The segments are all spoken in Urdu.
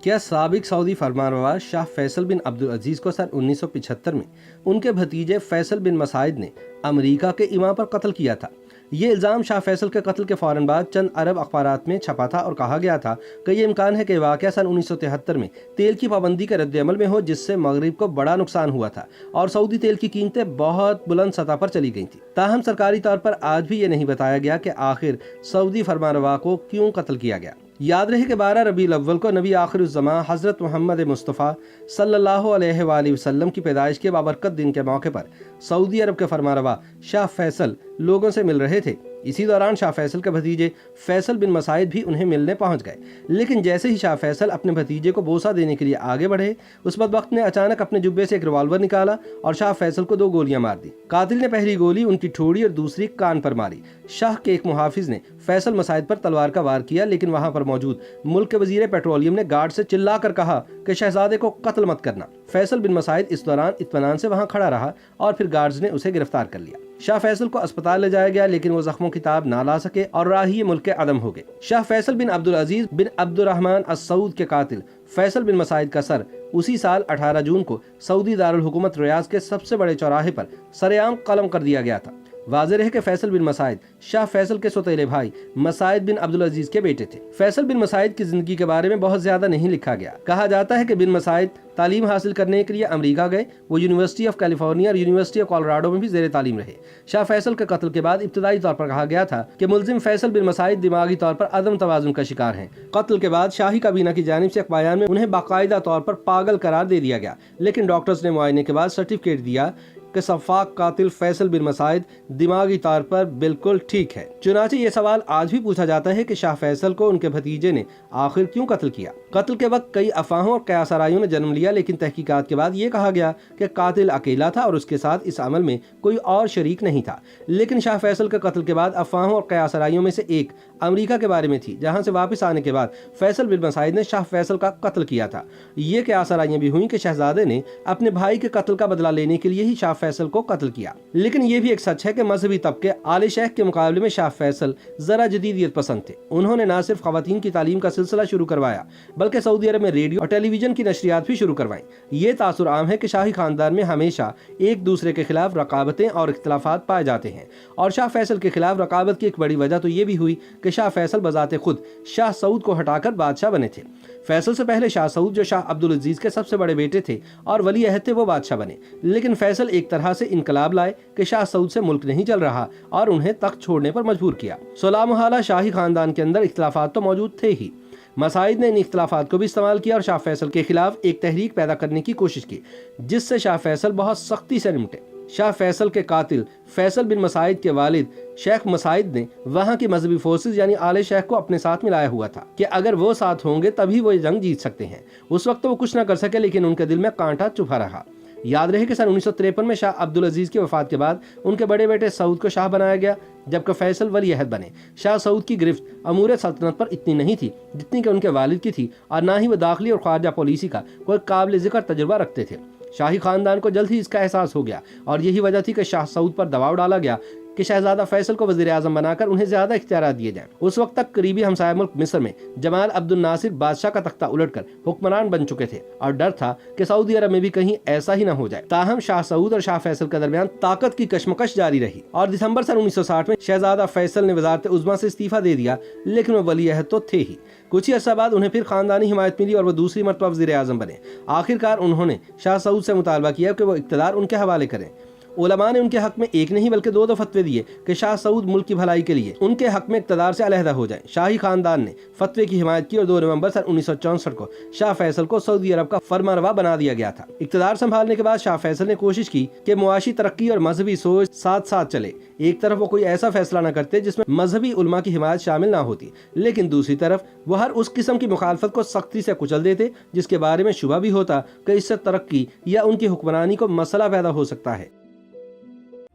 کیا سابق سعودی فرمانروا شاہ فیصل بن عبدالعزیز کو سن 1975 میں ان کے بھتیجے فیصل بن مسعود نے امریکہ کے امام پر قتل کیا تھا؟ یہ الزام شاہ فیصل کے قتل کے فوراً بعد چند عرب اخبارات میں چھپا تھا اور کہا گیا تھا کہ یہ امکان ہے کہ واقعہ سن 1973 میں تیل کی پابندی کے رد عمل میں ہو، جس سے مغرب کو بڑا نقصان ہوا تھا اور سعودی تیل کی قیمتیں بہت بلند سطح پر چلی گئی تھیں۔ تاہم سرکاری طور پر آج بھی یہ نہیں بتایا گیا کہ آخر سعودی فرمانروا کو کیوں قتل کیا گیا۔ یاد رہے کہ 12 ربیع الاول کو نبی آخر الزمان حضرت محمد مصطفیٰ صلی اللہ علیہ وآلہ وسلم کی پیدائش کے بابرکت دن کے موقع پر سعودی عرب کے فرمانروا شاہ فیصل لوگوں سے مل رہے تھے۔ اسی دوران شاہ فیصل کے بھتیجے فیصل بن مسعود بھی انہیں ملنے پہنچ گئے، لیکن جیسے ہی شاہ فیصل اپنے بھتیجے کو بوسہ دینے کے لیے آگے بڑھے، اس بدبخت نے اچانک اپنے جبے سے ایک ریوالور نکالا اور شاہ فیصل کو 2 گولیاں مار دی۔ قاتل نے پہلی گولی ان کی ٹھوڑی اور دوسری کان پر ماری۔ شاہ کے ایک محافظ نے فیصل مسعود پر تلوار کا وار کیا، لیکن وہاں پر موجود ملک کے وزیر پیٹرولیم نے گارڈ سے چلا کر کہا کہ شہزادے کو قتل مت کرنا۔ فیصل بن مسعود اس دوران اطمینان سے وہاں کھڑا رہا اور پھر گارڈز نے اسے گرفتار کر لیا۔ شاہ فیصل کو اسپتال لے جایا گیا، لیکن وہ زخموں کی تاب نہ لا سکے اور راہی ملک کے عدم ہو گئے۔ شاہ فیصل بن عبدالعزیز بن عبد الرحمن السعود کے قاتل فیصل بن مسعود کا سر اسی سال 18 جون کو سعودی دارالحکومت ریاض کے سب سے بڑے چوراہے پر سرعام قلم کر دیا گیا تھا۔ واضح ہے کہ فیصل بن مسعود شاہ فیصل کے سوتیلے بھائی مسعود بن عبدالعزیز کے بیٹے تھے۔ فیصل بن مسعود کی زندگی کے بارے میں بہت زیادہ نہیں لکھا گیا۔ کہا جاتا ہے کہ بن مسعود تعلیم حاصل کرنے کے لیے امریکہ گئے۔ وہ یونیورسٹی آف کیلیفورنیا اور یونیورسٹی آف کولراڈو میں بھی زیر تعلیم رہے۔ شاہ فیصل کے قتل کے بعد ابتدائی طور پر کہا گیا تھا کہ ملزم فیصل بن مسعود دماغی طور پر عدم توازن کا شکار ہیں۔ قتل کے بعد شاہی کابینہ کی جانب سے ایک بیان میں انہیں باقاعدہ طور پر پاگل قرار دے دیا گیا، لیکن ڈاکٹرز نے معائنے کے بعد سرٹیفکیٹ دیا کہ سفاک قاتل فیصل بن مسعود دماغی طور پر بالکل ٹھیک ہے۔ چنانچہ یہ سوال آج بھی پوچھا جاتا ہے کہ شاہ فیصل کو ان کے بھتیجے نے آخر کیوں قتل کیا۔ قتل کے وقت کئی افواہوں اور قیاس آرائیوں نے جنم لیا، لیکن تحقیقات کے بعد یہ کہا گیا کہ قاتل اکیلا تھا اور اس کے ساتھ اس عمل میں کوئی اور شریک نہیں تھا۔ لیکن شاہ فیصل کے قتل کے بعد افواہوں اور قیاس آرائیوں میں سے ایک امریکہ کے بارے میں تھی، جہاں سے واپس آنے کے بعد فیصل بن مسعود نے شاہ فیصل کا قتل کیا تھا۔ یہ قیاس آرائیاں بھی ہوئیں کہ شہزادے نے اپنے بھائی کے قتل کا بدلہ لینے کے لیے ہی شاہ فیصل کو قتل کیا۔ لیکن یہ بھی ایک سچ ہے کہ مذہبی طبقے آل شیخ کے مقابلے میں شاہ فیصل ذرا جدیدیت پسند تھے۔ انہوں نے نہ صرف خواتین کی تعلیم کا سلسلہ شروع کروایا، بلکہ سعودی عرب میں ریڈیو اور ٹیلی ویژن کی نشریات بھی شروع کروائیں۔ یہ تاثر عام ہے کہ شاہی خاندان میں ہمیشہ ایک دوسرے کے خلاف رقابتیں اور اختلافات پائے جاتے ہیں، اور شاہ فیصل کے خلاف رقابت کی ایک بڑی وجہ تو یہ بھی ہوئی کہ شاہ فیصل بذات خود شاہ سعود کو ہٹا کر بادشاہ بنے تھے۔ فیصل سے پہلے شاہ سعود، جو شاہ عبدالعزیز کے سب سے بڑے بیٹے تھے اور ولی عہد تھے، وہ بادشاہ بنے۔ لیکن فیصل ایک طرح سے انقلاب لائے کہ شاہ سعود سے ملک نہیں چل رہا اور انہیں تخت چھوڑنے پر مجبور کیا۔ صلح محالہ شاہی خاندان کے اندر اختلافات تو موجود تھے ہی۔ مسعود نے ان اختلافات کو بھی استعمال کیا اور شاہ فیصل کے خلاف ایک تحریک پیدا کرنے کی کوشش کی، جس سے شاہ فیصل بہت سختی سے نمٹے۔ شاہ فیصل کے قاتل فیصل بن مسعود کے والد شیخ مسعود نے وہاں کی مذہبی فورسز یعنی آل شیخ کو اپنے ساتھ ملایا ہوا تھا کہ اگر وہ ساتھ ہوں گے تبھی وہ یہ جنگ جیت سکتے ہیں۔ اس وقت وہ کچھ نہ کر سکے، لیکن ان کے دل میں کانٹا چھپا رہا۔ یاد رہے کہ سن 1953 میں شاہ عبدالعزیز کی وفات کے بعد ان کے بڑے بیٹے سعود کو شاہ بنایا گیا، جبکہ فیصل ولی عہد بنے۔ شاہ سعود کی گرفت امور سلطنت پر اتنی نہیں تھی جتنی کہ ان کے والد کی تھی، اور نہ ہی وہ داخلی اور خارجہ پالیسی کا کوئی قابل ذکر تجربہ رکھتے تھے۔ شاہی خاندان کو جلد ہی اس کا احساس ہو گیا، اور یہی وجہ تھی کہ شاہ سعود پر دباؤ ڈالا گیا کہ شہزادہ فیصل کو وزیر اعظم بنا کر انہیں زیادہ اختیارات دیے جائیں۔ اس وقت تک قریبی ہمسایہ ملک مصر میں جمال عبد الناصر بادشاہ کا تختہ الٹ کر حکمران بن چکے تھے، اور ڈر تھا کہ سعودی عرب میں بھی کہیں ایسا ہی نہ ہو جائے۔ تاہم شاہ سعود اور شاہ فیصل کے درمیان طاقت کی کشمکش جاری رہی، اور دسمبر سن 1960 میں شہزادہ فیصل نے وزارت عظمیٰ سے استعفیٰ دے دیا، لیکن وہ ولی عہد تو تھے ہی۔ کچھ ہی عرصہ بعد انہیں پھر خاندانی حمایت ملی اور وہ دوسری مرتبہ وزیر اعظم بنے۔ آخرکار انہوں نے شاہ سعود سے مطالبہ کیا کہ وہ اقتدار ان کے حوالے کریں۔ علماء نے ان کے حق میں ایک نہیں بلکہ 2 فتوے دیے کہ شاہ سعود ملک کی بھلائی کے لیے ان کے حق میں اقتدار سے علیحدہ ہو جائیں۔ شاہی خاندان نے فتوے کی حمایت کی اور 2 نومبر سن 1964 کو شاہ فیصل کو سعودی عرب کا فرمانروا بنا دیا گیا تھا۔ اقتدار سنبھالنے کے بعد شاہ فیصل نے کوشش کی کہ معاشی ترقی اور مذہبی سوچ ساتھ ساتھ چلے۔ ایک طرف وہ کوئی ایسا فیصلہ نہ کرتے جس میں مذہبی علماء کی حمایت شامل نہ ہوتی، لیکن دوسری طرف وہ ہر اس قسم کی مخالفت کو سختی سے کچل دیتے جس کے بارے میں شبہ بھی ہوتا کہ اس سے ترقی یا ان کی حکمرانی کو مسئلہ پیدا ہو سکتا ہے۔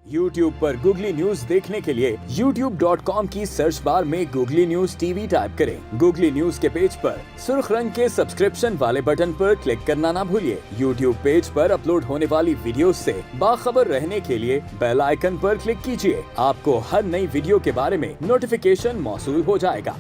YouTube پر گوگلی نیوز دیکھنے کے لیے youtube.com کی سرچ بار میں googly news T V type کریں۔ گوگلی نیوز کے پیج پر سرخ رنگ کے سبسکرپشن والے بٹن پر کلک کرنا نہ بھولیے۔ YouTube پیج پر اپلوڈ ہونے والی ویڈیوز سے باخبر رہنے کے لیے بیل آئیکن پر کلک کیجیے۔ آپ کو ہر نئی ویڈیو کے بارے میں نوٹیفیکیشن موصول ہو جائے گا۔